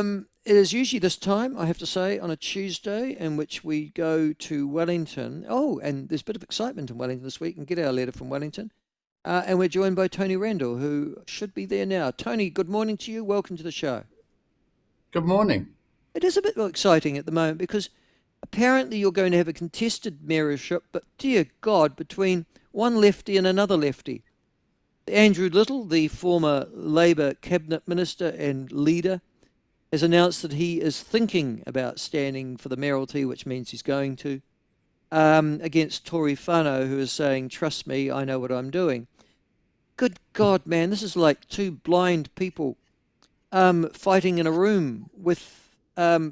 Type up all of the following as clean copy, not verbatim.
It is usually this time, I have to say, on a Tuesday, in which we go to Wellington. Oh, and there's a bit of excitement in Wellington this week, and get our letter from Wellington. And we're joined by Tony Randle, who should be there now. Tony, good morning to you. Welcome to the show. Good morning. It is a bit exciting at the moment because apparently you're going to have a contested mayorship, but dear God, between one lefty and another lefty. Andrew Little, the former Labour cabinet minister and leader, has announced that he is thinking about standing for the mayoralty, which means he's going to, against Tory Whānau, who is saying, trust me, I know what I'm doing. Good God, man, this is like two blind people fighting in a room with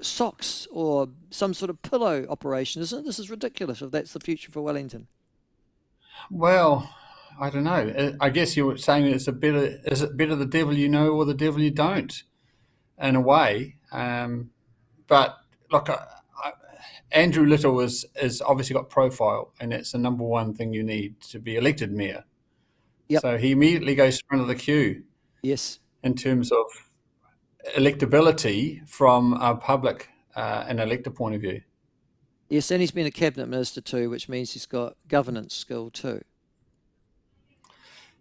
socks or some sort of pillow operation, isn't it? This is ridiculous if that's the future for Wellington. Well, I don't know. I guess you were saying is it better the devil you know or the devil you don't, in a way. But look, Andrew Little is obviously got profile, and it's the number one thing you need to be elected mayor. Yep. So he immediately goes front of the queue Yes. in terms of electability from a public and elector point of view. Yes, and he's been a cabinet minister too, which means he's got governance skill too.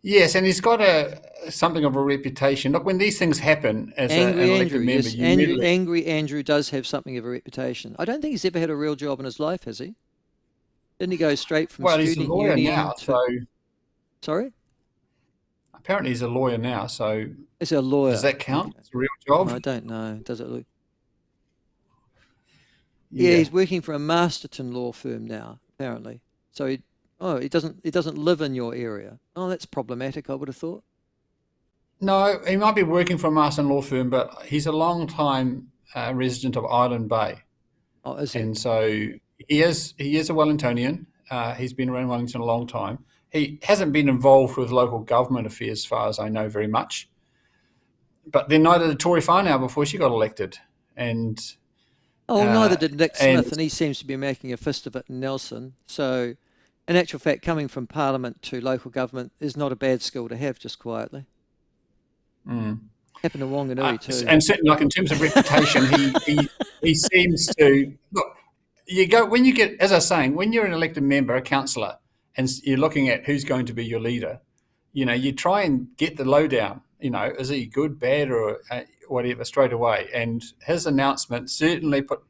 Yes, and he's got a something of a reputation. Look, when these things happen as an Angry elected Andrew, member, yes, you immediately Angry Andrew does have something of a reputation. I don't think he's ever had a real job in his life, has he? Didn't he go straight from well, he's a student lawyer union now, to? so Sorry, apparently he's a lawyer now. So is a does lawyer? that count Okay. as a real job? I don't know. Does it look? Yeah, Yeah. he's working for a Masterton law firm now, apparently. So he doesn't live in your area. Oh, that's problematic, I would have thought. No, he might be working for a master law firm, but he's a long time resident of Island Bay, Oh, is he? and so he is a Wellingtonian. He's been around Wellington a long time. He hasn't been involved with local government affairs, as far as I know, very much. But then neither did Tory Whānau before she got elected, and Oh, neither uh, did Nick and Smith, and he seems to be making a fist of it in Nelson. So, in actual fact, coming from Parliament to local government is not a bad skill to have, just quietly. mm, Happened to Wanganui too. and certainly, like in terms of reputation, he seems to look. You go when you get, as I was saying, when you're an elected member, a councillor, and you're looking at who's going to be your leader. You try and get the lowdown. Is he good, bad, or whatever straight away? And his announcement certainly put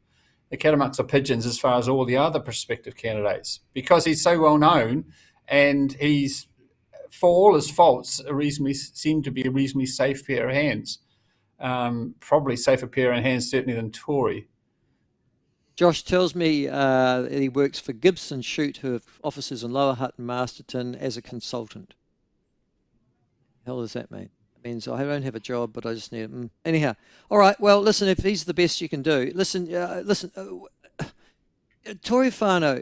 the cat amongst the pigeons as far as all the other prospective candidates, because he's so well known, and he's, for all his faults, a reasonably seem to be a reasonably safe pair of hands. Probably safer pair of hands certainly than Tory. Josh tells me that he works for Gibson Shute, who have offices in Lower Hutt and Masterton, as a consultant. The hell does that mean? It means I don't have a job, but I just need it. Anyhow, all right. Well, listen. If he's the best you can do, listen. Tory Whānau,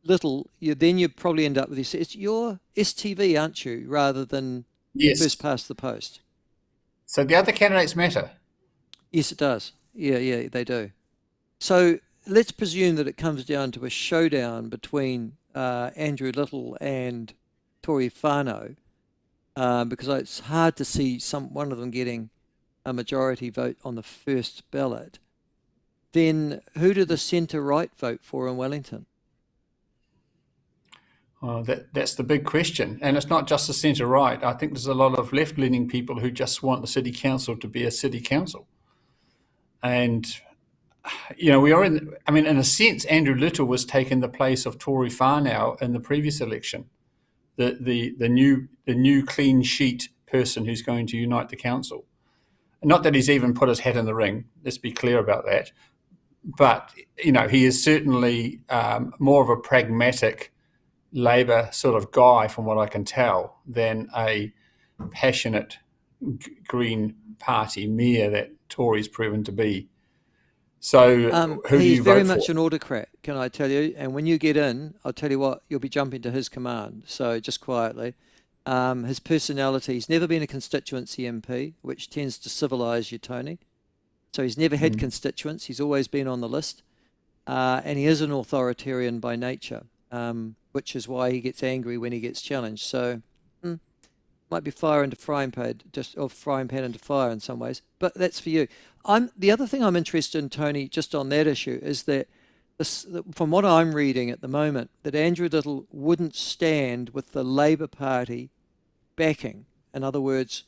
Little. Then you probably end up with this. It's your STV, aren't you? Rather than first Yes. past the post. So the other candidates matter. Yes, it does. Yeah, they do. So let's presume that it comes down to a showdown between Andrew Little and Tory Whānau, because it's hard to see one of them getting a majority vote on the first ballot. Then who do the centre-right vote for in Wellington? That's the big question, and it's not just the centre right. I think there's a lot of left leaning people who just want the city council to be a city council, and we are in. I mean, in a sense, Andrew Little was taking the place of Tory Whānau in the previous election, the new clean sheet person who's going to unite the council. Not that he's even put his hat in the ring. Let's be clear about that. But he is certainly more of a pragmatic Labor sort of guy, from what I can tell, than a passionate Green Party mayor that Tory's proven to be. So, who do He's you very vote for? much an autocrat, can I tell you? And when you get in, I'll tell you what, you'll be jumping to his command. So just quietly. His personality, he's never been a constituency MP, which tends to civilise you, Tony. So he's never had Mm. constituents. He's always been on the list. And he is an authoritarian by nature, which is why he gets angry when he gets challenged. So Might be fire into frying pan, just or frying pan into fire in some ways. But that's for you. The other thing I'm interested in, Tony, just on that issue, is that from what I'm reading at the moment, that Andrew Little wouldn't stand with the Labor Party backing. In other words,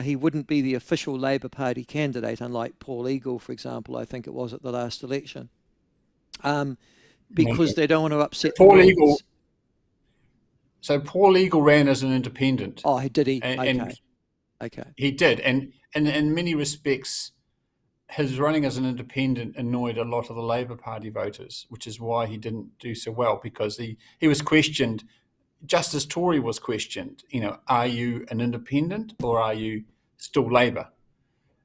he wouldn't be the official Labor Party candidate, unlike Paul Eagle, for example, I think it was at the last election, because they don't want to upset the Paul Eagle. Greens. So Paul Eagle ran as an independent. Oh, did he? And Okay. he did, and in many respects, his running as an independent annoyed a lot of the Labor Party voters, which is why he didn't do so well, because he was questioned, just as Tory was questioned. Are you an independent or are you still Labor?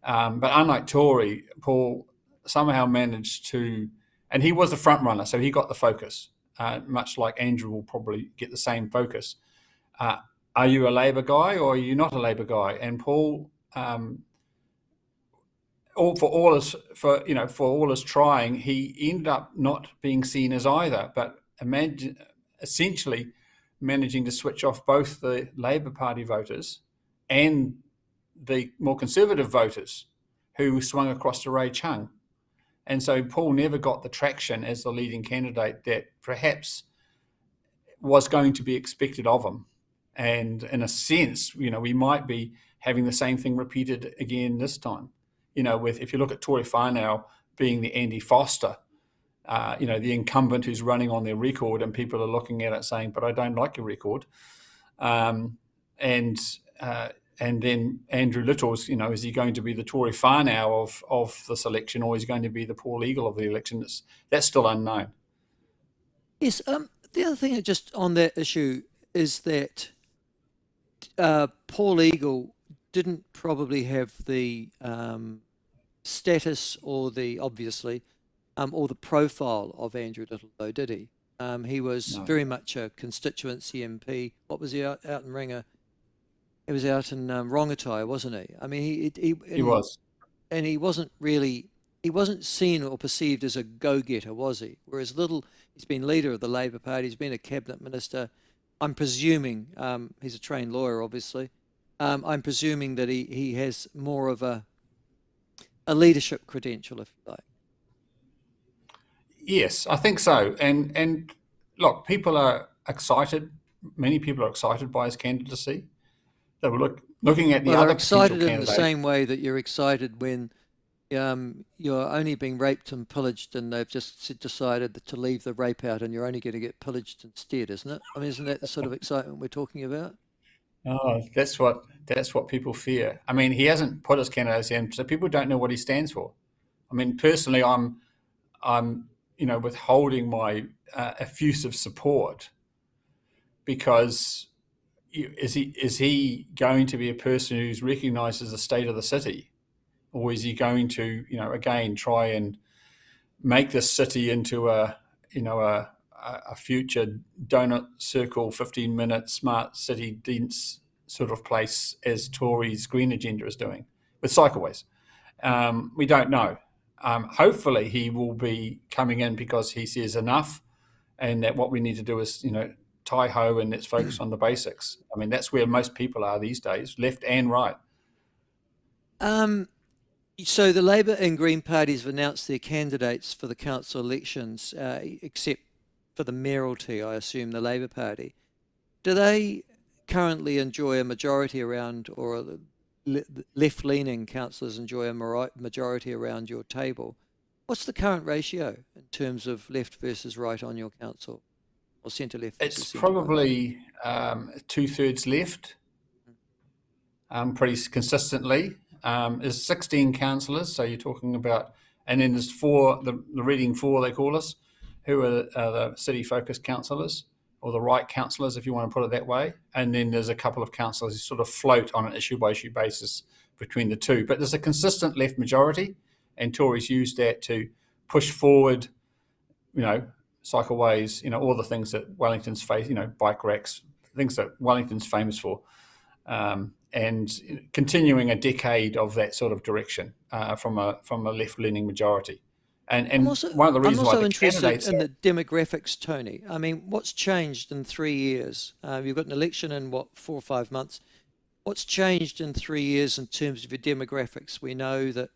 But unlike Tory, Paul somehow managed to, and he was the front runner, so he got the focus. Much like Andrew will probably get the same focus. Are you a Labor guy or are you not a Labor guy? And Paul, for all his trying, he ended up not being seen as either, but essentially managing to switch off both the Labor Party voters and the more conservative voters who swung across to Ray Chung. And so Paul never got the traction as the leading candidate that perhaps was going to be expected of him. And in a sense, we might be having the same thing repeated again this time. If you look at Tory Whānau being the Andy Foster, the incumbent who's running on their record, and people are looking at it saying, but I don't like your record. And then Andrew Little's, is he going to be the Tory Whānau of this election, or is he going to be the Paul Eagle of the election? That's still unknown. Yes. The other thing just on that issue is that Paul Eagle didn't probably have the status or obviously or the profile of Andrew Little, though, did he? He was very much a constituency MP. What was he out in Ringa? He was out in Rongotai, wasn't he? I mean, he was, and he wasn't seen or perceived as a go-getter, was he? Whereas Little, he's been leader of the Labor Party, he's been a cabinet minister. I'm presuming he's a trained lawyer, obviously. I'm presuming that he has more of a leadership credential, if you like. Yes, I think so. And look, people are excited. Many people are excited by his candidacy. They were looking at the other excited potential in the same way that you're excited when you're only being raped and pillaged, and they've just decided to leave the rape out, and you're only going to get pillaged instead, isn't it? I mean, isn't that the sort of excitement we're talking about? Oh, that's what people fear. I mean, he hasn't put his candidacy in, so people don't know what he stands for. I mean, personally, I'm withholding my effusive support, because is he going to be a person who's recognises the state of the city, or is he going to again try and make this city into a future donut circle 15-minute smart city dense sort of place, as Tory's green agenda is doing with cycleways? We don't know. Hopefully he will be coming in because he says enough, and that what we need to do is tie ho and let's focus on the basics. I mean, that's where most people are these days, left and right. So the Labor and Green parties have announced their candidates for the council elections, except for the mayoralty, I assume, the Labor Party. Do they currently enjoy a majority around, or left-leaning councillors enjoy a majority around your table? What's the current ratio in terms of left versus right on your council, or centre-left? It's probably 2/3 left, pretty consistently. There's 16 councillors, so you're talking about, and then there's four, the Reading Four they call us, who are the city-focused councillors, or the right councillors, if you want to put it that way. And then there's a couple of councillors who sort of float on an issue-by-issue basis between the two. But there's a consistent left majority, and Tories use that to push forward, cycleways, all the things that Wellington's face, bike racks, things that Wellington's famous for, and continuing a decade of that sort of direction from a left-leaning majority. And one of the reasons why the candidates in the demographics, Tony. I mean, what's changed in 3 years? You've got an election in 4 or 5 months. What's changed in 3 years in terms of your demographics? We know that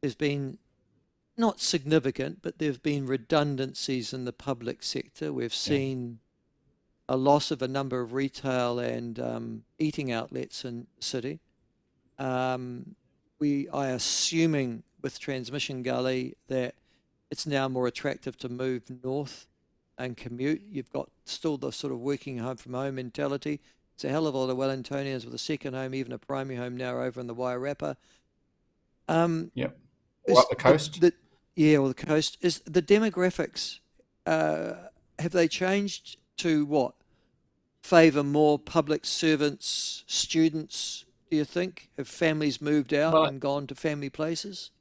there's been not significant, but there have been redundancies in the public sector. We've seen a loss of a number of retail and eating outlets in the city. We are assuming with Transmission Gully that it's now more attractive to move north and commute. You've got still the sort of working home from home mentality. It's a hell of a lot of Wellingtonians with a second home, even a primary home now over in the Wairarapa. Yep. Or up the coast. Or the coast. Is the demographics, have they changed to what? Favour more public servants, students, do you think? Have families moved out Well, and gone to family places?